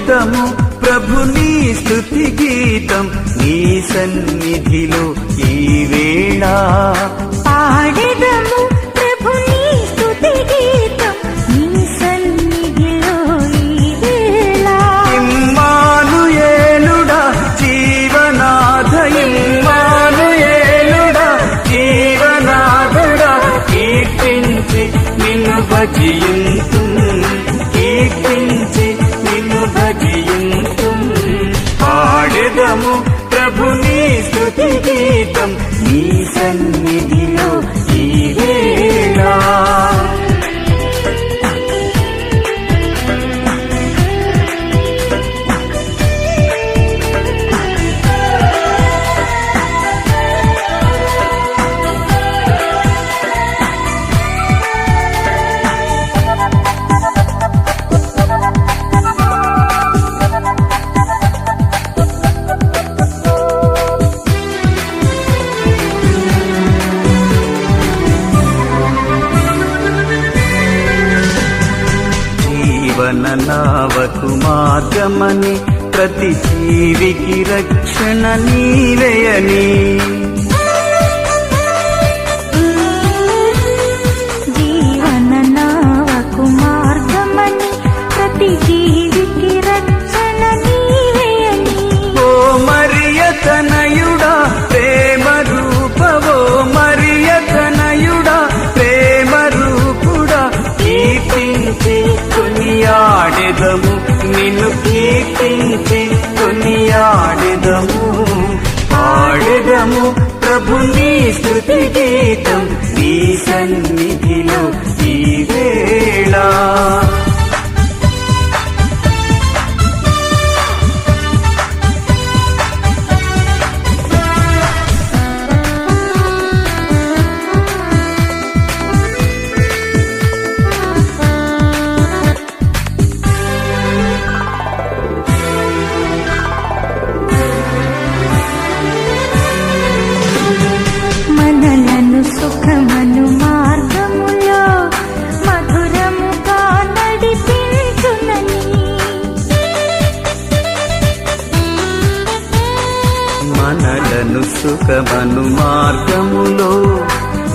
పాడెదము ప్రభుని స్తుతి గీతం నీ సన్నిధిలో ఈ వేళ. పాడెదము ప్రభుని స్తుతి గీతం నీ సన్నిధిలో ఈ వేళ. ఇమ్మానుయేలుడా జీవనాథ, ఇమ్మానుయేలుడా జీవనాథుడా, కీర్తించి నిన్ను భజింతు, కీర్తించి నిన్ను భజింతు. పాడెదము ప్రభుని స్తుతి గీతం నీ సన్నిధిలో ఈ వేళ. జీవన నావకు మార్గమని, ప్రతి జీవికి రక్షణ నీవేయని. జీవన నావకు మార్గమని, ప్రతి జీవికి రక్షణ నీవేయని. ఓ మరియ తనయుడా ప్రేమ రూపవో, మరియ తనయుడా ప్రేమ రూపుడా, కీర్తించి కొనియాడెదము నిన్ను, కీర్తించి కొనియాడెదము. పాడెదము ప్రభుని స్తుతి గీతం నీ సన్నిధిలో ఈ వేళ. మనలను సుఖమను మార్గములో మధురముగా నడిపించునని. మనలను సుఖమను మార్గములో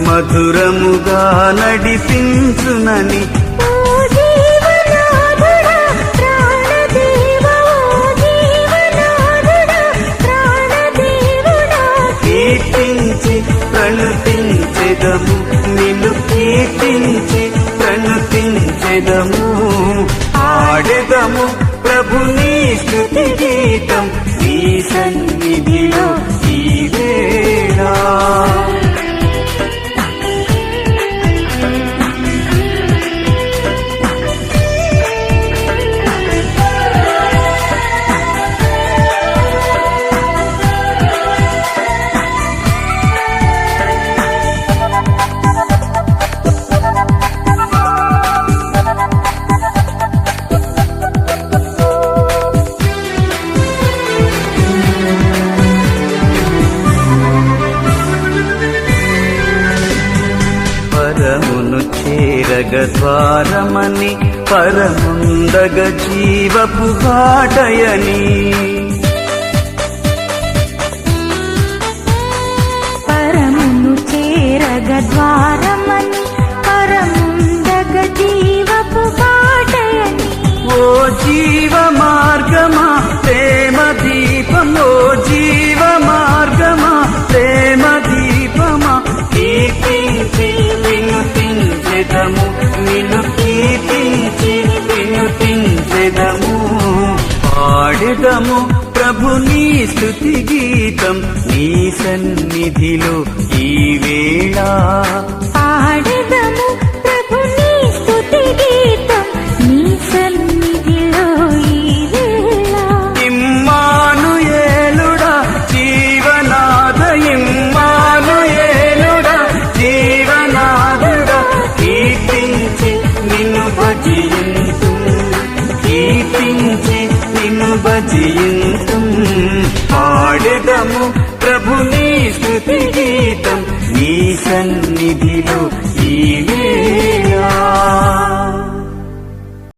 మధురముగా నడిపించునని. ఓ జీవనాథుడా ప్రాణదేవా, ఓ జీవనాథుడా ప్రాణదేవుడా, కీర్తించి ప్రణుతించెదము నిన్ను, కీర్తించి ప్రణుతించెదము. పాడెదము ప్రభుని స్తుతి గీతం నీ సన్నిధిలో ఈ వేళ. పరమును చేరగ ద్వారమని, పరముందగ జీవపు బాటయని. పరమును చేరగ ద్వారమని, పరముందగ జీవపు బాటయని. ఓ జీవ మార్గమా ప్రేమ దీపం, ఓ జీవ మార్గమా ప్రేమ దీపమా, కీర్తించి వినుతించెదము నిన్ను, కీర్తించి వినుతించెదము. పాడెదము ప్రభుని స్తుతి గీతం నీ సన్నిధిలో ఈ వేళ. పాడెదము ప్రభుని స్తుతి గీతం నీ సన్నిధిలో ఈ వేళ. ఇమ్మానుయేలుడా జీవనాథ, ఇమ్మానుయేలుడా జీవనాథుడా, కీర్తించి నిన్ను భజింతు, కీర్తించి నిన్ను భజింతు. పాడెదము ప్రభుని స్తుతి గీతం నీ సన్నిధిలో